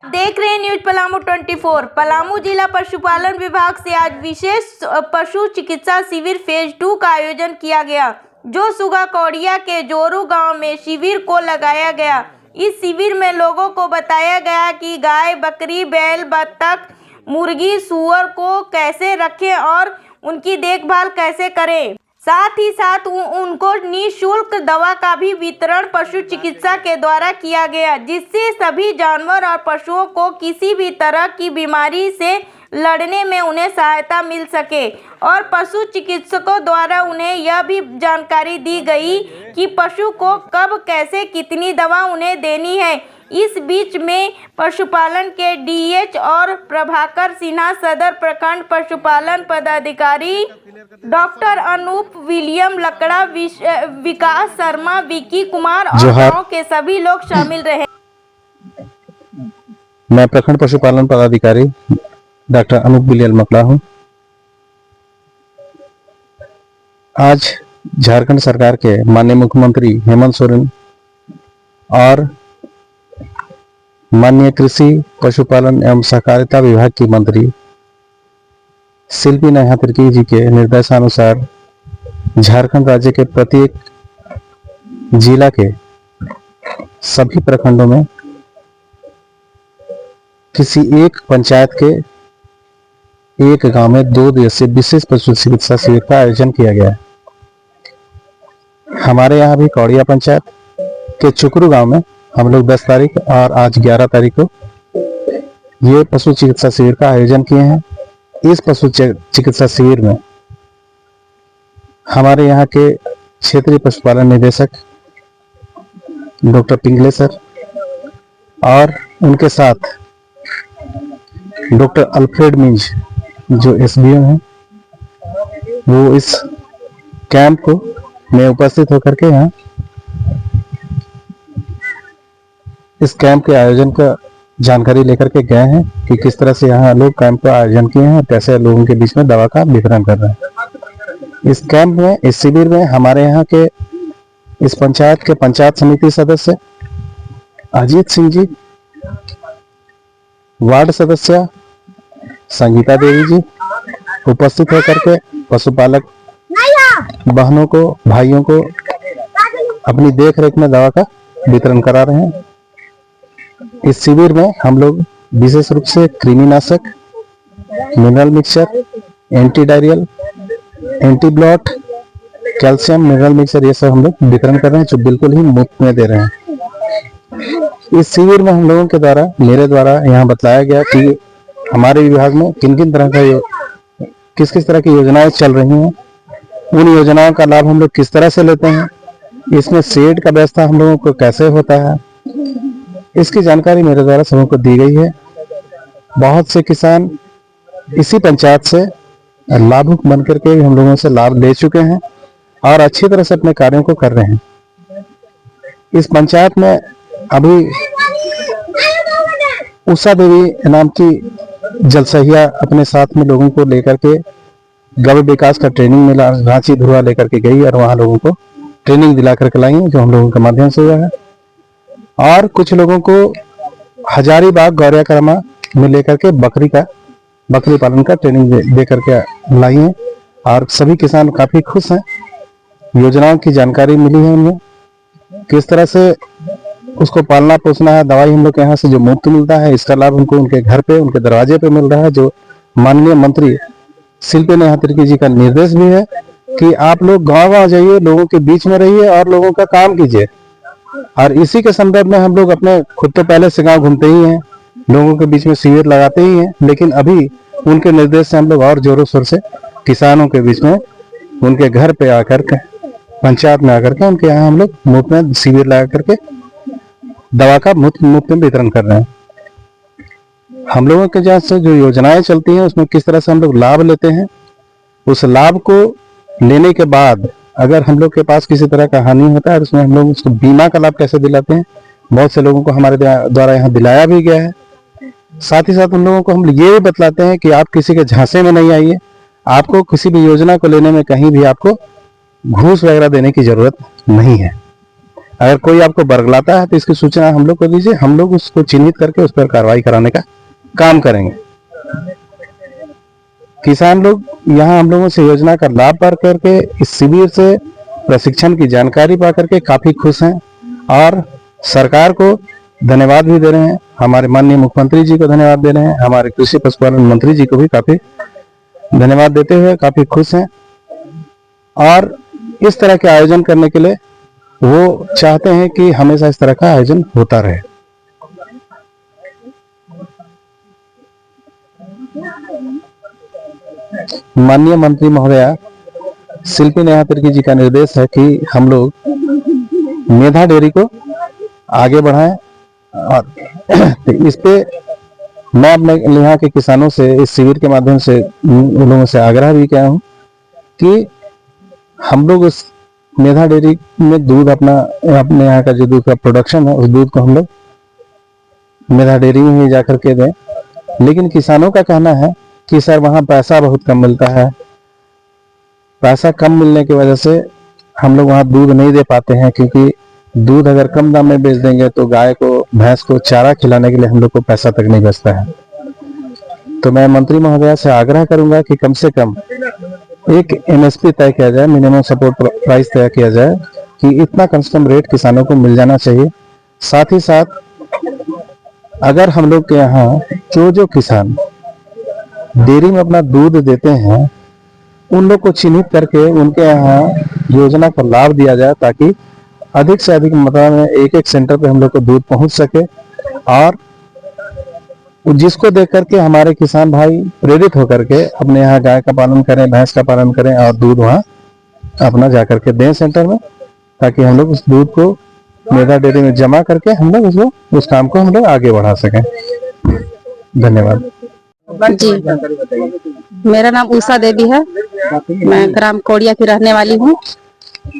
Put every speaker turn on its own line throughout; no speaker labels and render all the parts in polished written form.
देख रहे हैं न्यूज पलामू 24। पलामू जिला पशुपालन विभाग से आज विशेष पशु चिकित्सा शिविर फेज 2 का आयोजन किया गया, जो सुगा कौड़िया के जोरू गांव में शिविर को लगाया गया। इस शिविर में लोगों को बताया गया कि गाय, बकरी, बैल, बत्तख, मुर्गी, सूअर को कैसे रखें और उनकी देखभाल कैसे करें। साथ ही साथ उनको निःशुल्क दवा का भी वितरण पशु चिकित्सा के द्वारा किया गया, जिससे सभी जानवर और पशुओं को किसी भी तरह की बीमारी से लड़ने में उन्हें सहायता मिल सके। और पशु चिकित्सकों द्वारा उन्हें यह भी जानकारी दी गई कि पशु को कब, कैसे, कितनी दवा उन्हें देनी है। इस बीच में पशुपालन के डीएच और प्रभाकर सिन्हा, सदर प्रखंड पशुपालन पदाधिकारी डॉक्टर अनूप, विलियम लकड़ा, विकास शर्मा, विकी कुमार और गांव के सभी लोग शामिल रहे।
मैं प्रखंड पशुपालन पदाधिकारी डॉक्टर अनूप विलियम लकड़ा हूँ। आज झारखंड सरकार के माननीय मुख्यमंत्री हेमंत सोरेन और माननीय कृषि, पशुपालन एवं सहकारिता विभाग की मंत्री शिल्पी नेहा तिर्की जी के निर्देशानुसार झारखंड राज्य के प्रत्येक जिला के सभी प्रखंडों में किसी एक पंचायत के एक गांव में 2 दिवसीय विशेष पशु चिकित्सा शिविर का आयोजन किया गया है। हमारे यहाँ भी कौड़िया पंचायत के चुकरू गांव में हम लोग 10 तारीख और आज 11 तारीख को ये पशु चिकित्सा शिविर का आयोजन किए हैं। इस पशु चिकित्सा शिविर में हमारे यहाँ के क्षेत्रीय पशुपालन निदेशक डॉक्टर पिंगले सर और उनके साथ डॉक्टर अल्फ्रेड मिंज जो एसबीओ हैं, वो इस कैंप को में उपस्थित होकर के यहाँ इस कैंप के आयोजन का जानकारी लेकर के गए हैं कि किस तरह से यहाँ लोग कैंप का आयोजन किए हैं और कैसे लोगों के बीच में दवा का वितरण कर रहे हैं। इस कैंप में, इस शिविर में हमारे यहाँ के इस पंचायत के पंचायत समिति सदस्य अजीत सिंह जी, वार्ड सदस्य संगीता देवी जी उपस्थित होकर के पशुपालक बहनों को, भाइयों को अपनी देख रेख में दवा का वितरण करा रहे हैं। इस शिविर में हम लोग विशेष रूप से कृमिनाशक, mineral mixture, anti diarrhoeal, anti blot, calcium mineral mixture, ये सब हम लोग वितरण कर रहे हैं, जो बिल्कुल ही मुफ्त में दे रहे हैं। इस शिविर में हम लोगों के द्वारा, मेरे द्वारा यहाँ बताया गया कि हमारे विभाग में किन किन तरह का किस किस तरह की योजनाएं चल रही हैं, उन योजनाओं का लाभ हम लोग किस तरह से लेते हैं, इसमें शेड का व्यवस्था हम लोगों को कैसे होता है, इसकी जानकारी मेरे द्वारा सबों को दी गई है। बहुत से किसान इसी पंचायत से लाभुक बन करके हम लोगों से लाभ ले चुके हैं और अच्छी तरह से अपने कार्यों को कर रहे हैं। इस पंचायत में अभी उषा देवी नाम की जलसहिया अपने साथ में लोगों को लेकर के गौ विकास का ट्रेनिंग मिला, रांची धुरा लेकर के गई और वहां लोगों को ट्रेनिंग दिला करके लाई है, जो हम लोगों के माध्यम से हुआ है। और कुछ लोगों को हजारीबाग गौरिया करमा में लेकर के बकरी पालन का ट्रेनिंग दे करके लाई है और सभी किसान काफी खुश हैं। योजनाओं की जानकारी मिली है उन्हें, किस तरह से उसको पालना पोसना है। दवाई हम लोग के यहाँ से जो मुफ्त मिलता है, इसका लाभ उनको उनके घर पे, उनके दरवाजे पे मिल रहा है, जो माननीय मंत्री शिल्पी नेहा तिर्की जी का निर्देश भी है कि आप लोग गाँव जाइए, लोगों के बीच में रहिए और लोगों का काम कीजिए। और इसी के संदर्भ में हम लोग अपने खुद तो पहले से गाँव घूमते ही हैं, लोगों के बीच में शिविर लगाते ही हैं, लेकिन अभी उनके निर्देश से हम लोग और जोरों शोर से किसानों के बीच में उनके घर पे आकर के, पंचायत में आकर के उनके यहाँ हम लोग मुफ्त में शिविर लगा करके दवा का मुफ्त में वितरण कर रहे हैं। हम लोगों के जहाँ से जो योजनाएं चलती हैं उसमें किस तरह से हम लोग लाभ लेते हैं, उस लाभ को लेने के बाद अगर हम लोग के पास किसी तरह का हानि होता है तो उसमें हम लोग उसको बीमा का लाभ कैसे दिलाते हैं, बहुत से लोगों को हमारे द्वारा यहाँ दिलाया भी गया है। साथ ही साथ उन लोगों को हम ये भी बतलाते हैं कि आप किसी के झांसे में नहीं आइए, आपको किसी भी योजना को लेने में कहीं भी आपको घूस वगैरह देने की जरूरत नहीं है। अगर कोई आपको बरगलाता है तो इसकी सूचना हम लोग को दीजिए, हम लोग उसको चिन्हित करके उस पर कार्रवाई कराने का काम करेंगे। किसान लोग यहाँ हम लोगों से योजना का लाभ पा करके, इस शिविर से प्रशिक्षण की जानकारी पा करके काफी खुश हैं और सरकार को धन्यवाद भी दे रहे हैं। हमारे माननीय मुख्यमंत्री जी को धन्यवाद दे रहे हैं, हमारे कृषि पशुपालन मंत्री जी को भी काफी धन्यवाद देते हुए काफी खुश हैं। और इस तरह के आयोजन करने के लिए वो चाहते हैं कि हमेशा इस तरह का आयोजन होता रहे। माननीय मंत्री महोदया शिल्पी नेहा तिर्की जी का निर्देश है कि हम लोग मेधा डेयरी को आगे बढ़ाएं और इस पे मैं अपने यहाँ के किसानों से इस शिविर के माध्यम से उन लोगों से आग्रह भी किया हूँ कि हम लोग उस मेधा डेयरी में दूध अपने यहाँ का जो दूध का प्रोडक्शन है उस दूध को हम लोग मेधा डेयरी में ही जाकर के दें। लेकिन किसानों का कहना है कि सर वहाँ पैसा बहुत कम मिलता है, पैसा कम मिलने की वजह से हम लोग वहाँ दूध नहीं दे पाते हैं, क्योंकि दूध अगर कम दाम में बेच देंगे तो गाय को भैंस को चारा खिलाने के लिए हम लोग को पैसा तक नहीं बचता है। तो मैं मंत्री महोदया से आग्रह करूंगा कि कम से कम एक एमएसपी तय किया जाए, मिनिमम सपोर्ट प्राइस तय किया जाए कि इतना कम से कम रेट किसानों को मिल जाना चाहिए। साथ ही साथ अगर हम लोग के यहाँ जो किसान डेयरी में अपना दूध देते हैं उन लोग को चिन्हित करके उनके यहाँ योजना का लाभ दिया जाए, ताकि अधिक से अधिक मात्रा में एक सेंटर पे हम लोग को दूध पहुंच सके और जिसको देख करके हमारे किसान भाई प्रेरित होकर के अपने यहाँ गाय का पालन करें, भैंस का पालन करें और दूध वहाँ अपना जा करके दें सेंटर में, ताकि हम लोग उस दूध को मेधा डेयरी में जमा करके हम लोग उस काम को हम लोग आगे बढ़ा सकें। धन्यवाद
जी। मेरा नाम उषा देवी है, मैं ग्राम कोड़िया की रहने वाली हूँ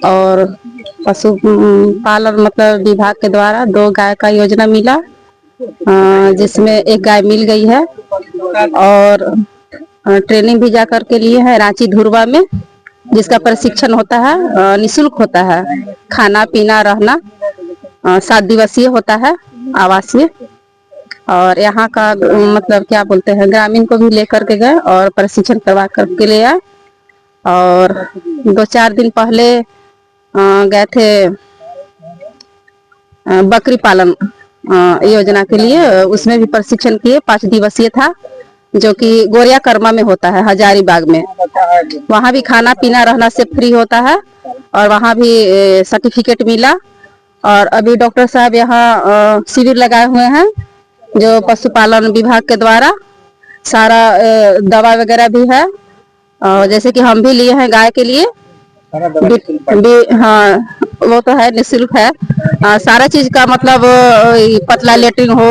और पशु पालन मतलब विभाग के द्वारा 2 गाय का योजना मिला, जिसमें एक गाय मिल गई है और ट्रेनिंग भी जाकर के लिए है रांची धुरवा में, जिसका प्रशिक्षण होता है, निःशुल्क होता है, खाना पीना रहना 7 दिवसीय होता है आवासीय। और यहाँ का मतलब क्या बोलते हैं, ग्रामीण को भी लेकर के गए और प्रशिक्षण करवा करके ले आए। और 2-4 दिन पहले गए थे बकरी पालन योजना के लिए, उसमें भी प्रशिक्षण किए, 5 दिवसीय था, जो कि गोरिया कर्मा में होता है हजारीबाग में। वहाँ भी खाना पीना रहना से फ्री होता है और वहाँ भी सर्टिफिकेट मिला। और अभी डॉक्टर साहब यहाँ शिविर लगाए हुए हैं जो पशुपालन विभाग के द्वारा, सारा दवा वगैरह भी है, जैसे कि हम भी लिए हैं गाय के लिए हाँ, वो तो है, निःशुल्क है। सारा चीज का मतलब पतला लेटरिन हो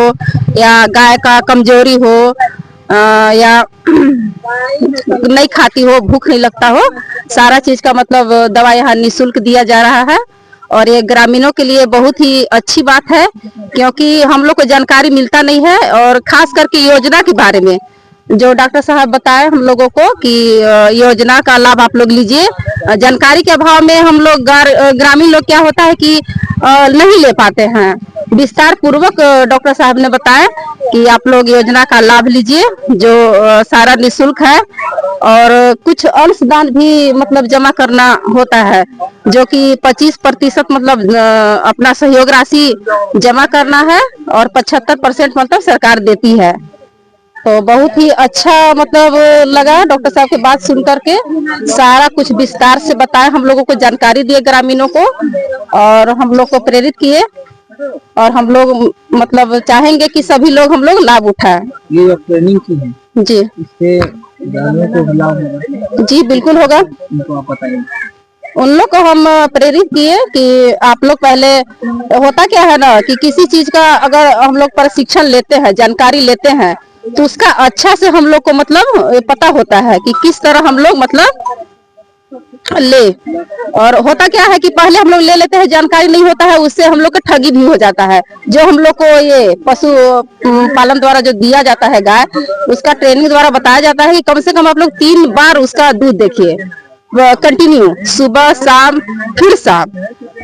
या गाय का कमजोरी हो या नहीं खाती हो, भूख नहीं लगता हो, सारा चीज का मतलब दवा यहाँ निःशुल्क दिया जा रहा है। और ये ग्रामीणों के लिए बहुत ही अच्छी बात है, क्योंकि हम लोग को जानकारी मिलता नहीं है। और खास करके योजना के बारे में जो डॉक्टर साहब बताए हम लोगों को कि योजना का लाभ आप लोग लीजिए। जानकारी के अभाव में हम लोग ग्रामीण लोग क्या होता है कि नहीं ले पाते हैं। विस्तार पूर्वक डॉक्टर साहब ने बताया कि आप लोग योजना का लाभ लीजिए, जो सारा निःशुल्क है। और कुछ अंशदान भी मतलब जमा करना होता है, जो कि 25% मतलब अपना सहयोग राशि जमा करना है और 75% मतलब सरकार देती है। तो बहुत ही अच्छा मतलब लगा डॉक्टर साहब की बात सुन करके, सारा कुछ विस्तार से बताए, हम लोगों को जानकारी दिए ग्रामीणों को, और हम लोग को प्रेरित किए। और हम लोग मतलब चाहेंगे कि सभी लोग हम लोग लाभ उठाएं।
ये ट्रेनिंग की है
जी,
इससे ग्रामीणों को भी लाभ होगा?
जी बिल्कुल होगा।
उनको आप बताइए।
उन लोग को हम प्रेरित किए कि आप लोग पहले, होता क्या है ना कि किसी चीज का अगर हम लोग प्रशिक्षण लेते हैं, जानकारी लेते हैं, तो उसका अच्छा से हम लोग को मतलब पता होता है कि किस तरह हम लोग मतलब ले। और होता क्या है कि पहले हम लोग ले लेते हैं, जानकारी नहीं होता है, उससे हम लोग का ठगी भी हो जाता है। जो हम लोग को ये पशु पालन द्वारा जो दिया जाता है गाय, उसका ट्रेनिंग द्वारा बताया जाता है कि कम से कम आप लोग 3 बार उसका दूध देखिए, कंटिन्यू सुबह शाम फिर शाम।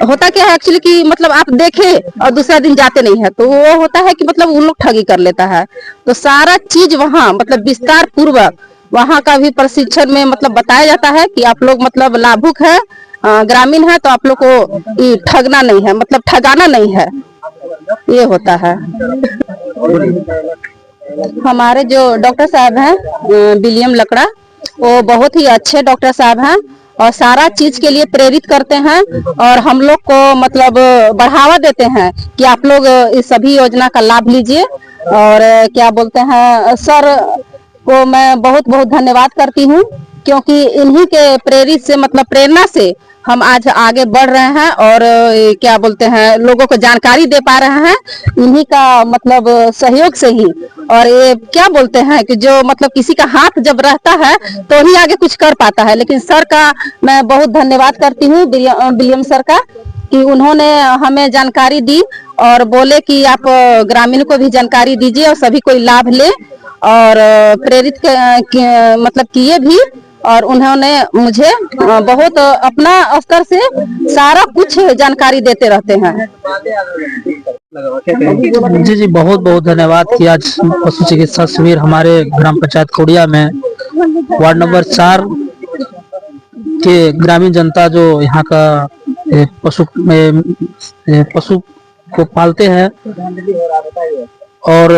होता क्या है एक्चुअली कि मतलब आप देखे और दूसरा दिन जाते नहीं है, तो वो होता है कि मतलब उन लोग ठगी कर लेता है। तो सारा चीज वहाँ मतलब विस्तार पूर्वक वहाँ का भी प्रशिक्षण में मतलब बताया जाता है कि आप लोग मतलब लाभुक है, ग्रामीण है, तो आप लोग को ये ठगना नहीं है, मतलब ठगाना नहीं है, ये होता है। हमारे जो डॉक्टर साहब हैं विलियम लकड़ा, वो बहुत ही अच्छे डॉक्टर साहब हैं और सारा चीज के लिए प्रेरित करते हैं और हम लोग को मतलब बढ़ावा देते हैं कि आप लोग इस सभी योजना का लाभ लीजिए। और क्या बोलते हैं, सर को मैं बहुत बहुत धन्यवाद करती हूँ, क्योंकि इन्हीं के प्रेरित से मतलब प्रेरणा से हम आज आगे बढ़ रहे हैं और क्या बोलते हैं लोगों को जानकारी दे पा रहे हैं, इन्हीं का मतलब सहयोग से ही। और ये क्या बोलते हैं कि जो मतलब किसी का हाथ जब रहता है तो ही आगे कुछ कर पाता है। लेकिन सर का मैं बहुत धन्यवाद करती हूँ, विलियम सर का, कि उन्होंने हमें जानकारी दी और बोले कि आप ग्रामीण को भी जानकारी दीजिए और सभी कोई लाभ ले, और प्रेरित मतलब किए भी। और उन्होंने मुझे बहुत अपना स्तर से सारा कुछ जानकारी देते रहते हैं।
जी जी, बहुत बहुत धन्यवाद कि आज पशु चिकित्सा शिविर हमारे ग्राम पंचायत कोड़िया में वार्ड नंबर 4 के ग्रामीण जनता जो यहाँ का पशु को पालते हैं और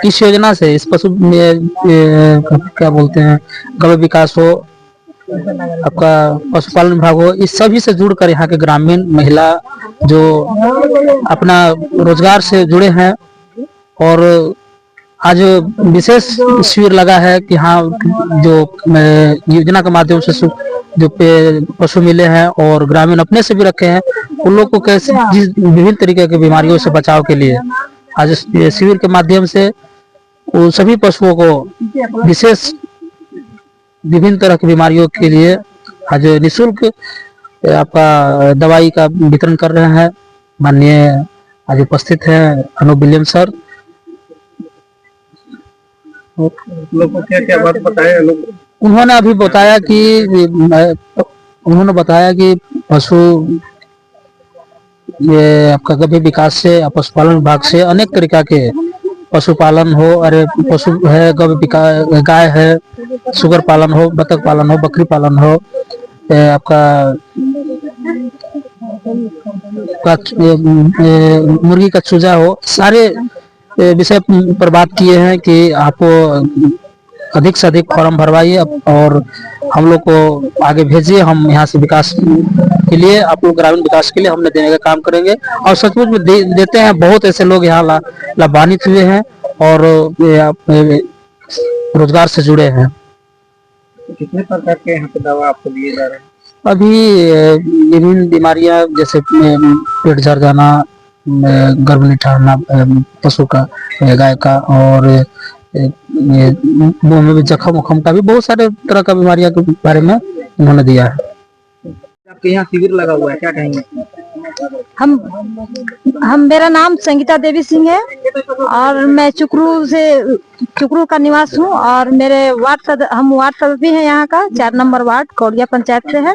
इस योजना से इस पशु में क्या बोलते हैं गौ विकास हो, आपका पशुपालन विभाग हो, इस सभी से जुड़कर यहाँ के ग्रामीण महिला जो अपना रोजगार से जुड़े हैं। और आज विशेष शिविर लगा है कि हाँ जो योजना के माध्यम से जो पशु मिले हैं और ग्रामीण अपने से भी रखे हैं, उन लोग को कैसे विभिन्न तरीके की बीमारियों से बचाव के लिए आज शिविर के माध्यम से उन सभी पशुओं को विशेष विभिन्न तरह की बीमारियों के लिए आज निःशुल्क आपका दवाई का वितरण कर रहे हैं। माननीय आज उपस्थित है अनूप विलियम सर।
लोगों को क्या क्या बात बताया?
उन्होंने अभी बताया कि पशु ये आपका गभी विकास से पशुपालन विभाग से अनेक तरीका के पशुपालन हो, अरे पशु है गौ विकास, गाय है, सुगर पालन हो, बतख पालन हो, बकरी पालन हो, आपका मुर्गी का चूजा हो, सारे विषय पर बात किए हैं कि आपको अधिक से अधिक फॉर्म भरवाइए और हम लोग को आगे भेजिए। हम यहाँ से विकास के लिए, आप लोग ग्रामीण विकास के लिए हमने देने का काम करेंगे और सचमुच में देते हैं। बहुत ऐसे लोग यहाँ लाभान्वित हुए हैं और रोजगार से जुड़े हैं।
कितने प्रकार के यहाँ पे दवा आपको दिए जा रहे हैं?
अभी विभिन्न बीमारियां जैसे पेट झड़ जाना, गर्भ नहीं ठहरना पशु का, गाय का, और मुंह में भी जख्म उखम का भी बहुत सारे तरह का बीमारियां के बारे में उन्होंने दिया है।
आपके यहाँ शिविर लगा हुआ है, क्या कहेंगे?
हम मेरा नाम संगीता देवी सिंह है और मैं चुकरू का निवास हूँ और मेरे हम वार्ड सदस्य हैं यहाँ का 4 नंबर वार्ड कोड़िया पंचायत से है।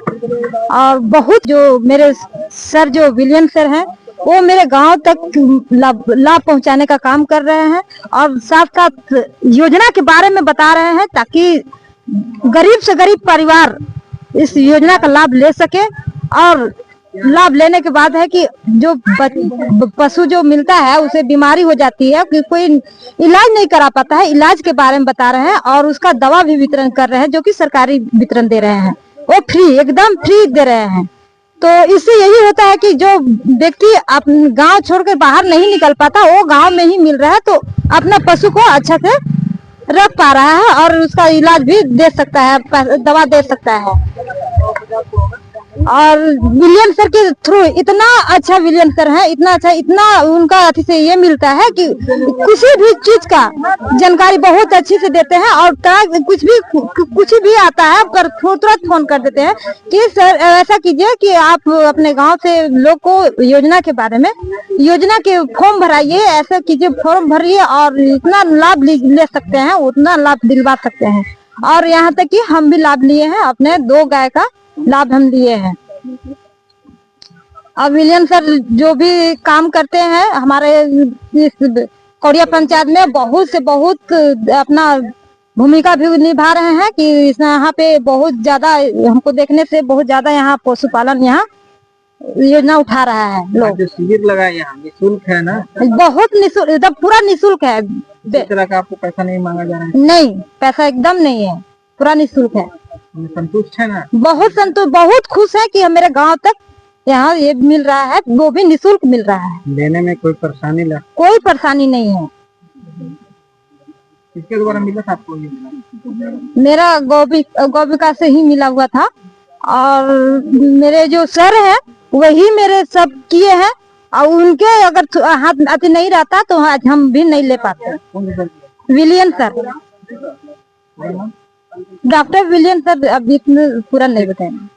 और बहुत जो मेरे सर जो विलियम सर हैं वो मेरे गांव तक लाभ पहुंचाने का काम कर रहे हैं और साथ साथ योजना के बारे में बता रहे हैं ताकि गरीब से गरीब परिवार इस योजना का लाभ ले सके। और लाभ लेने के बाद है कि जो पशु जो मिलता है उसे बीमारी हो जाती है कि कोई इलाज नहीं करा पाता है, इलाज के बारे में बता रहे हैं और उसका दवा भी वितरण कर रहे हैं जो कि सरकारी वितरण दे रहे हैं, वो फ्री, एकदम फ्री दे रहे हैं। तो इससे यही होता है कि जो व्यक्ति अपने गांव छोड़कर बाहर नहीं निकल पाता वो गांव में ही मिल रहा है, तो अपना पशु को अच्छा से रख पा रहा है और उसका इलाज भी दे सकता है, दवा दे सकता है। और विलियम सर के थ्रू इतना अच्छा विलियम सर है, इतना अच्छा, इतना उनका अति से ये मिलता है कि किसी भी चीज का जानकारी बहुत अच्छी से देते हैं और कुछ भी आता है पर तुरंत फोन कर देते हैं कि सर ऐसा कीजिए कि आप अपने गांव से लोग को योजना के बारे में, योजना के फॉर्म भराइए, ऐसा कीजिए, फॉर्म भरिए और इतना लाभ ले सकते हैं, उतना लाभ दिलवा सकते हैं। और यहाँ तक कि हम भी लाभ लिए हैं, अपने 2 गाय का लाभ हम लिए हैं। अब विलियम सर जो भी काम करते हैं हमारे इस कौड़िया पंचायत में बहुत से बहुत अपना भूमिका भी निभा रहे हैं कि यहाँ पे बहुत ज्यादा हमको देखने से बहुत ज्यादा यहाँ पशुपालन यहाँ योजना उठा रहा है लोग।
जो शिविर लगा है यहाँ निःशुल्क है ना?
बहुत निःशुल्क, एकदम पूरा निःशुल्क है।
किसी तरह का आपको पैसा नहीं मांगा जा रहा है?
नहीं, पैसा एकदम नहीं है, पूरा निःशुल्क है।
संतुष्ट है ना?
बहुत संतुष्ट, बहुत खुश है कि मेरे गांव तक यहाँ ये मिल रहा है, वो भी निःशुल्क मिल रहा है।
लेने में कोई परेशानी
कोई परेशानी नहीं है।
किसके द्वारा मिला था आपको?
मेरा गोबिका से ही मिला हुआ था और मेरे जो सर है वही मेरे सब किए हैं और उनके अगर हाथ अति नहीं रहता तो आज हम भी नहीं ले पाते। William sir, doctor William sir, अभी पूरा नहीं बताएंगे।